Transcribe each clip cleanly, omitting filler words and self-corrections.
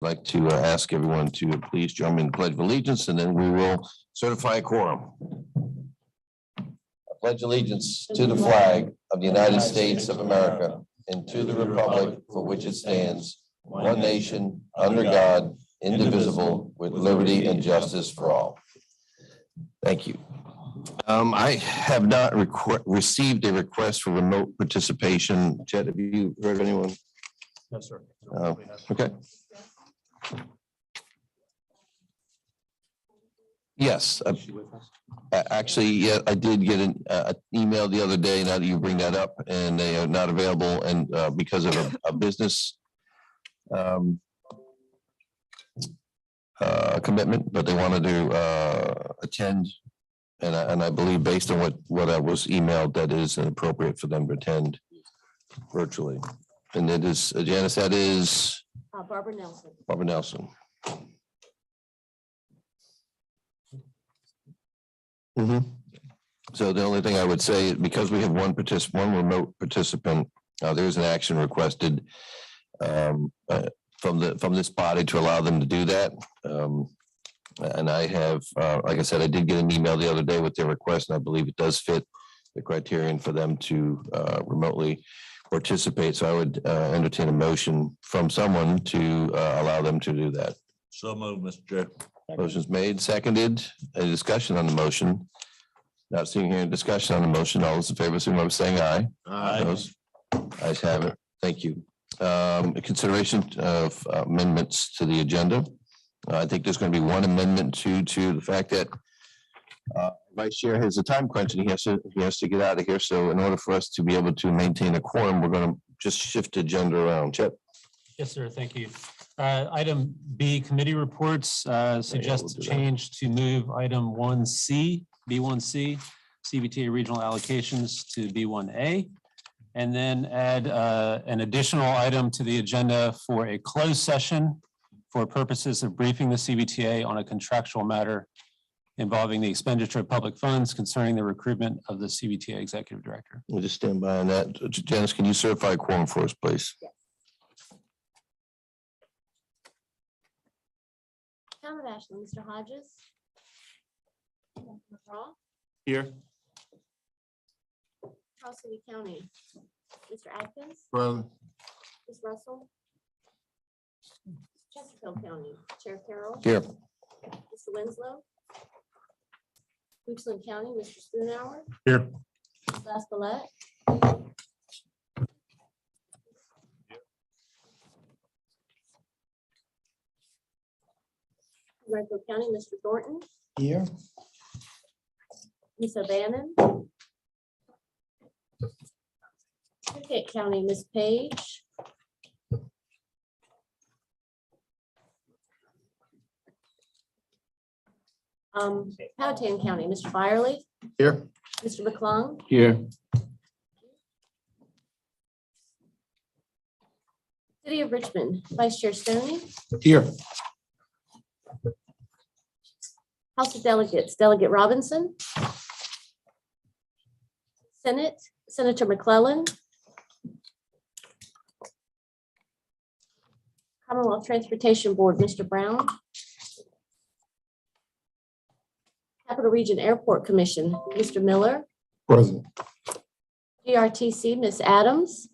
like to ask everyone to please join me in the Pledge of Allegiance, and then we will certify a quorum. I pledge allegiance to the flag of the United States of America and to the republic for which it stands, one nation, under God, indivisible, with liberty and justice for all. Thank you. I have not received a request for remote participation. Chet, have you heard of anyone? No, sir. Okay. Yes, actually, yeah, I did get an email the other day. Now that you bring that up, and they are not available, and because of a business commitment, but they wanted to attend, and I believe based on what I was emailed, that is appropriate for them to attend virtually. And it is, Janice, that is Barbara Nelson. Barbara Nelson. So the only thing I would say, because we have one remote participant, there's an action requested from this body to allow them to do that. And I have, like I said, I did get an email the other day with their request, and I believe it does fit the criterion for them to remotely participate. So I would entertain a motion from someone to allow them to do that. So moved, Mr. Chair. Motion's made, seconded. A discussion on the motion. Not seeing here discussion on the motion. All those in favor, signify by saying aye. Aye. Those ayes have it. Thank you. Consideration of amendments to the agenda. I think there's going to be one amendment to the fact that Vice Chair has a time crunch and he has to get out of here. So in order for us to be able to maintain a quorum, we're going to just shift the agenda around. Chet? Yes, sir. Thank you. Item B, committee reports, suggests a change to move item 1C, B1C, CVTA regional allocations to B1A, and then add an additional item to the agenda for a closed session for purposes of briefing the CVTA on a contractual matter involving the expenditure of public funds concerning the recruitment of the CVTA executive director. We'll just stand by on that. Janice, can you certify a quorum for us, please? Yes. Town of Ashland, Mr. Hodges. McCraw, Here. Charles City County, Mr. Atkins, Present. Ms. Russell. Chesterfield County, Chair Carroll. Here. Mr. Winslow. Richland County, Mr. Spoonhour. Here. Ms. Bassett. Redwood County, Mr. Thornton. Here. Ms. O'Bannon. Pickett County, Ms. Page. Powhatan County, Mr. Byerly. Here. Mr. McClung. Here. City of Richmond, Vice Chair Stoney. Here. House of Delegates, Delegate Robinson. Senate, Senator McClellan. Commonwealth Transportation Board, Mr. Brown. Capital Region Airport Commission, Mr. Miller. Present. GRTC, Ms. Adams.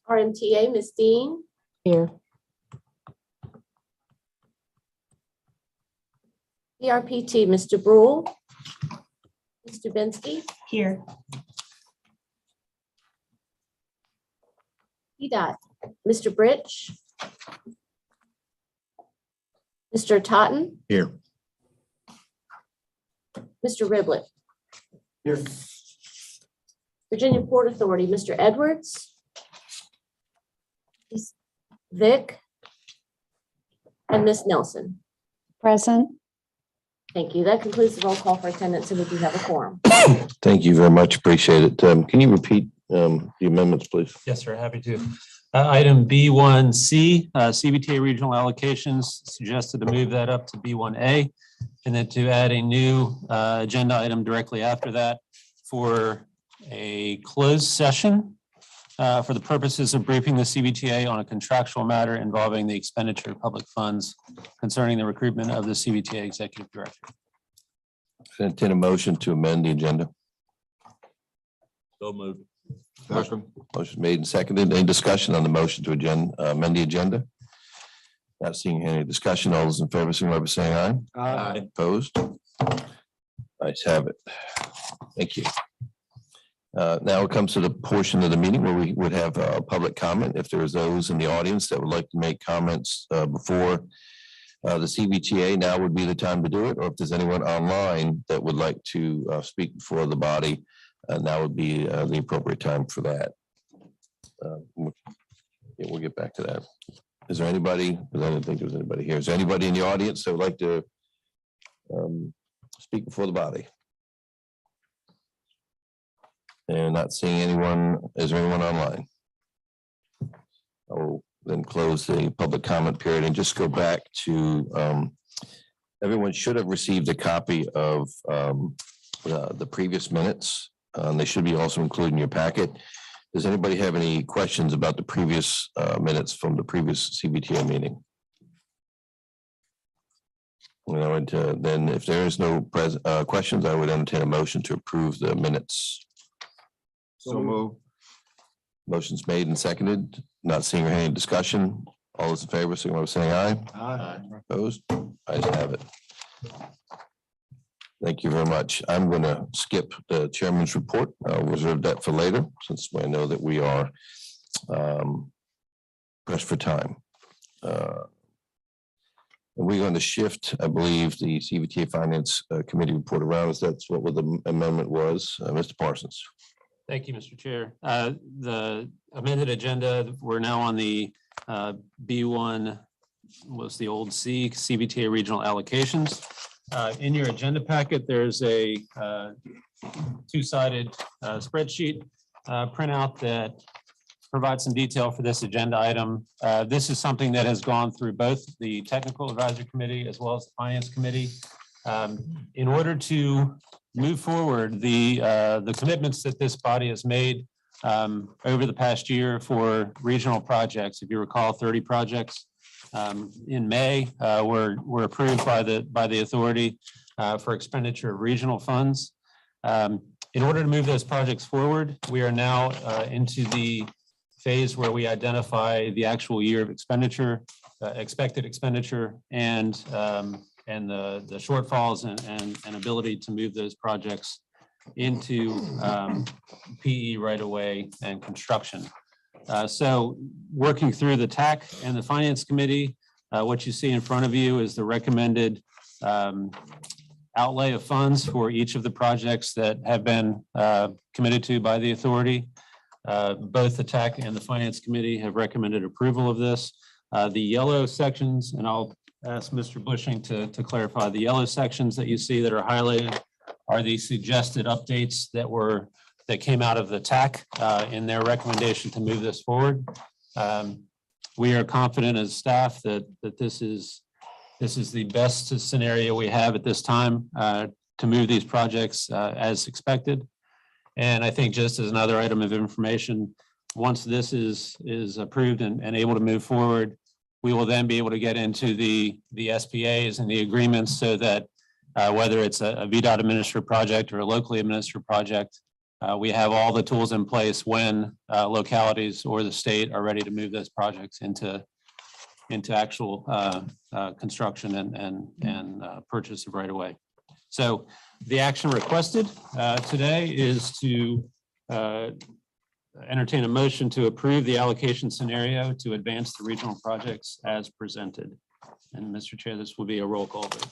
RMTA, Ms. Dean. Here. ERPT, Mr. Brule. Ms. Dubinsky. Here. EDOT, Mr. Britch. Mr. Totten. Here. Mr. Riblett. Here. Virginia Port Authority, Mr. Edwards. Ms. Vic. And Ms. Nelson. Present. Thank you. That concludes the roll call for attendance, and we do have a quorum. Thank you very much. Appreciate it. Can you repeat the amendments, please? Yes, sir. Happy to. Item B1C, CVTA regional allocations, suggested to move that up to B1A, and then to add a new agenda item directly after that for a closed session for the purposes of briefing the CVTA on a contractual matter involving the expenditure of public funds concerning the recruitment of the CVTA Executive Director. Entertain a motion to amend the agenda. So moved. Motion made and seconded. Any discussion on the motion to amend the agenda? Not seeing any discussion. All those in favor, signify by saying aye. Opposed? Ayes have it. Thank you. Now it comes to the portion of the meeting where we would have a public comment. If there is those in the audience that would like to make comments before the CVTA, now would be the time to do it. Or if there's anyone online that would like to speak before the body, now would be the appropriate time for that. Yeah, we'll get back to that. Is there anybody? Because I don't think there's anybody here. Is there anybody in the audience that would like to speak before the body? And not seeing anyone. Is there anyone online? I will then close the public comment period and just go back to everyone should have received a copy of the previous minutes. They should be also included in your packet. Does anybody have any questions about the previous minutes from the previous CVTA meeting? Then if there is no questions, I would entertain a motion to approve the minutes. So moved. Motion's made and seconded. Not seeing any discussion. All those in favor, signify by saying aye. Aye. Opposed? Ayes have it. Thank you very much. I'm going to skip the chairman's report. I'll reserve that for later, since I know that we are pressed for time. We're going to shift, I believe, the CVTA Finance Committee report around. That's what the amendment was. Mr. Parsons. Thank you, Mr. Chair. The amended agenda, we're now on the B1, was the old C, CVTA regional allocations. In your agenda packet, there's a two-sided spreadsheet printout that provides some detail for this agenda item. This is something that has gone through both the Technical Advisory Committee as well as the Finance Committee. In order to move forward, the commitments that this body has made over the past year for regional projects, if you recall, 30 projects in May were approved by the authority for expenditure of regional funds. In order to move those projects forward, we are now into the phase where we identify the actual year of expenditure, expected expenditure, and the shortfalls and ability to move those projects into PE right away and construction. So working through the TAC and the Finance Committee, what you see in front of you is the recommended outlay of funds for each of the projects that have been committed to by the authority. Both the TAC and the Finance Committee have recommended approval of this. The yellow sections, and I'll ask Mr. Bushing to clarify, the yellow sections that you see that are highlighted are the suggested updates that came out of the TAC in their recommendation to move this forward. We are confident as staff that this is the best scenario we have at this time to move these projects as expected. And I think just as another item of information, once this is approved and able to move forward, we will then be able to get into the SPAs and the agreements so that whether it's a VDOT administered project or a locally administered project, we have all the tools in place when localities or the state are ready to move those projects into actual construction and purchase of right of way. So the action requested today is to entertain a motion to approve the allocation scenario to advance the regional projects as presented. And Mr. Chair, this will be a roll call vote.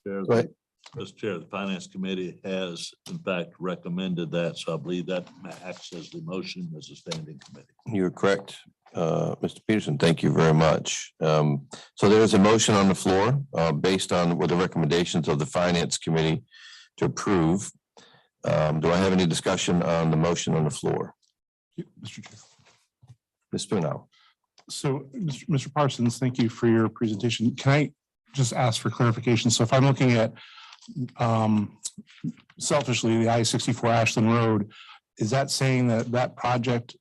Right. Mr. Chair, the Finance Committee has in fact recommended that, so I believe that acts as the motion as a standing committee. You're correct, Mr. Peterson. Thank you very much. So there is a motion on the floor based on the recommendations of the Finance Committee to approve. Do I have any discussion on the motion on the floor? Mr. Chair. Ms. Spunow. So, Mr. Parsons, thank you for your presentation. Can I just ask for clarification? So if I'm looking at selfishly the I-64 Ashland Road, is that saying that that project,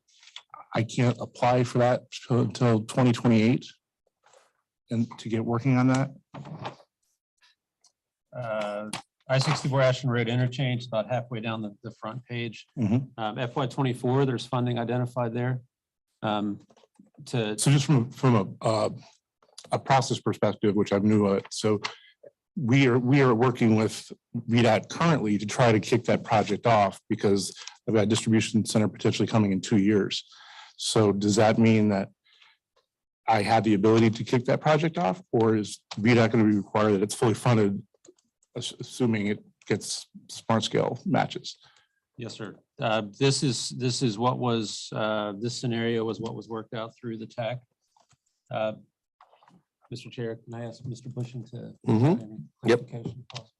I can't apply for that until 2028? And to get working on that? I-64 Ashland Road interchange, about halfway down the front page. Mhm. FY24, there's funding identified there. To So just from a process perspective, which I'm new at, so we are working with VDOT currently to try to kick that project off because I've got a distribution center potentially coming in 2 years. So does that mean that I have the ability to kick that project off, or is VDOT going to be required that it's fully funded, assuming it gets smart scale matches? Yes, sir. This is what was, this scenario was what was worked out through the TAC. Mr. Chair, can I ask Mr. Bushing to? Yep. clarification if possible?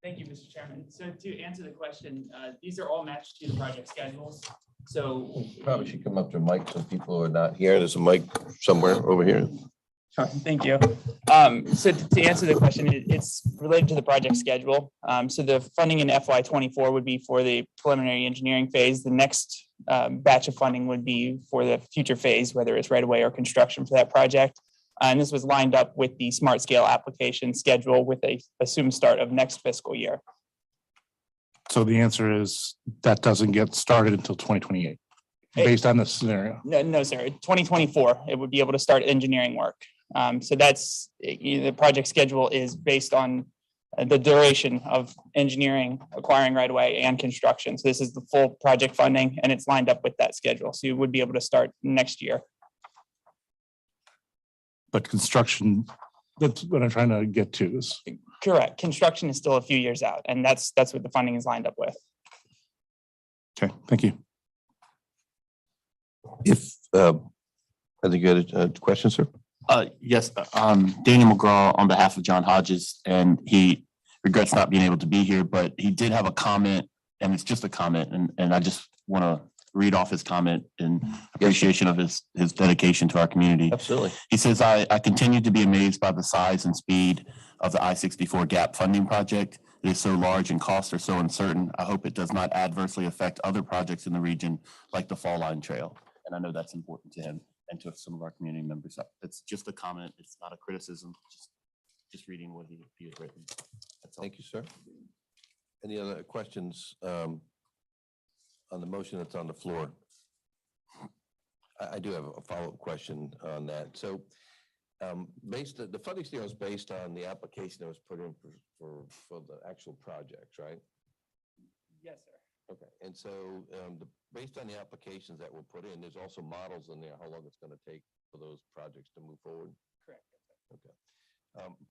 Thank you, Mr. Chairman. So to answer the question, these are all matched to the project schedules. So Probably should come up to a mic so people are not here. There's a mic somewhere over here. sure, thank you. So to answer the question, it's related to the project schedule. So the funding in FY24 would be for the preliminary engineering phase. The next batch of funding would be for the future phase, whether it's right away or construction for that project. And this was lined up with the smart scale application schedule with a assumed start of next fiscal year. So the answer is that doesn't get started until 2028, based on this scenario. No, sir. 2024, it would be able to start engineering work. So that's the project schedule is based on the duration of engineering, acquiring right away, and construction. So this is the full project funding, and it's lined up with that schedule. So you would be able to start next year. But construction, that's what I'm trying to get to is. Correct. Construction is still a few years out, and that's what the funding is lined up with. Okay, thank you. If, I think you had a question, sir? Yes, Daniel McGraw on behalf of John Hodges, and he regrets not being able to be here, but he did have a comment, and it's just a comment, and I just want to read off his comment in appreciation of his dedication to our community. Absolutely. He says, I continue to be amazed by the size and speed of the I-64 gap funding project. It is so large and costs are so uncertain. I hope it does not adversely affect other projects in the region like the Fall Line Trail. And I know that's important to him and to some of our community members. It's just a comment. It's not a criticism. Just reading what he has written. That's all. Thank you, sir. Any other questions on the motion that's on the floor? I do have a follow-up question on that. So the funding scale is based on the application that was put in for the actual projects, right? Yes, sir. Okay, and so based on the applications that were put in, there's also models in there, how long it's going to take for those projects to move forward? Correct. Okay.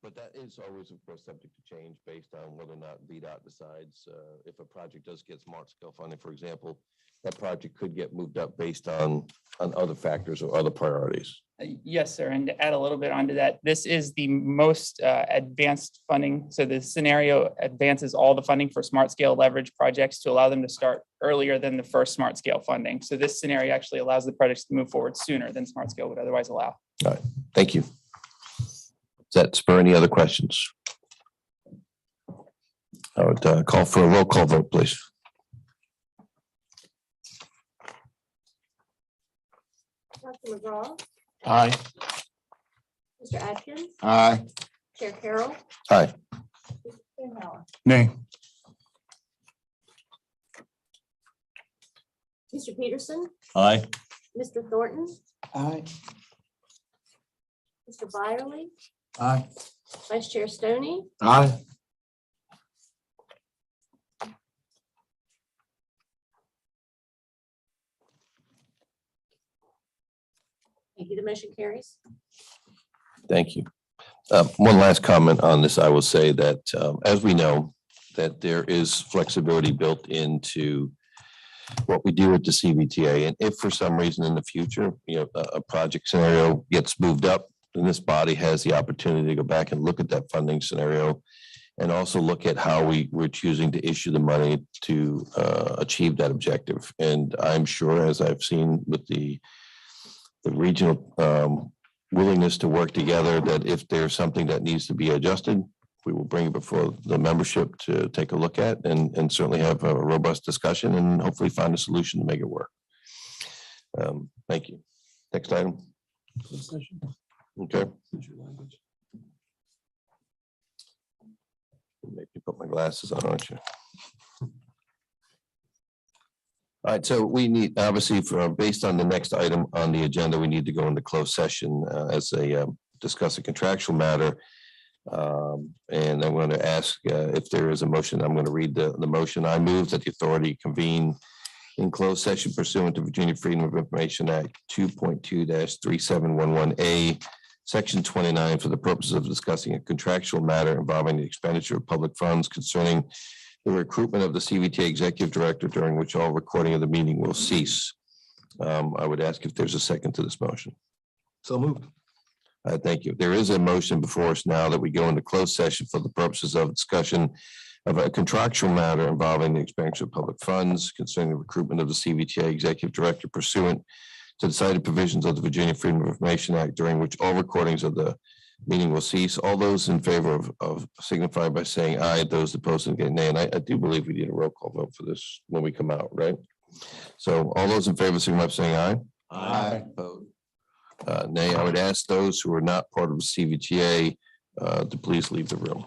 But that is always, of course, subject to change based on whether or not VDOT decides if a project does get smart scale funding, for example, that project could get moved up based on other factors or other priorities. Yes, sir. And to add a little bit onto that, this is the most advanced funding. So the scenario advances all the funding for smart scale leverage projects to allow them to start earlier than the first smart scale funding. So this scenario actually allows the projects to move forward sooner than smart scale would otherwise allow. All right, thank you. Does that spur any other questions? I would call for a roll call vote, please. Dr. McGraw, Aye. Mr. Atkins, Aye. Chair Carroll, Aye. Chair Howard. Nay. Mr. Peterson, Aye. Mr. Thornton, Aye. Mr. Byerly, Aye. Vice Chair Stoney, Aye. thank you. The motion carries. Thank you. One last comment on this. I will say that as we know, that there is flexibility built into what we do with the CVTA. And if for some reason in the future, a project scenario gets moved up, then this body has the opportunity to go back and look at that funding scenario and also look at how we're choosing to issue the money to achieve that objective. And I'm sure, as I've seen with the regional willingness to work together, that if there's something that needs to be adjusted, we will bring it before the membership to take a look at and certainly have a robust discussion and hopefully find a solution to make it work. Thank you. Next item. Okay. Make me put my glasses on, aren't you? All right, so we need, obviously, based on the next item on the agenda, we need to go into closed session as a discuss a contractual matter. And I'm going to ask if there is a motion. I'm going to read the motion. I move that the authority convene in closed session pursuant to Virginia Freedom of Information Act 2.2-3711A, Section 29, for the purposes of discussing a contractual matter involving the expenditure of public funds concerning the recruitment of the CVTA executive director, during which all recording of the meeting will cease. I would ask if there's a second to this motion. So moved. Thank you. There is a motion before us now that we go into closed session for the purposes of discussion of a contractual matter involving the expenditure of public funds concerning the recruitment of the CVTA executive director pursuant to the cited provisions of the Virginia Freedom of Information Act, during which all recordings of the meeting will cease. All those in favor of signify by saying aye. Those opposed indicate nay. And I do believe we need a roll call vote for this when we come out, right? So all those in favor signify by saying aye. Aye. Opposed? Nay. I would ask those who are not part of the CVTA to please leave the room.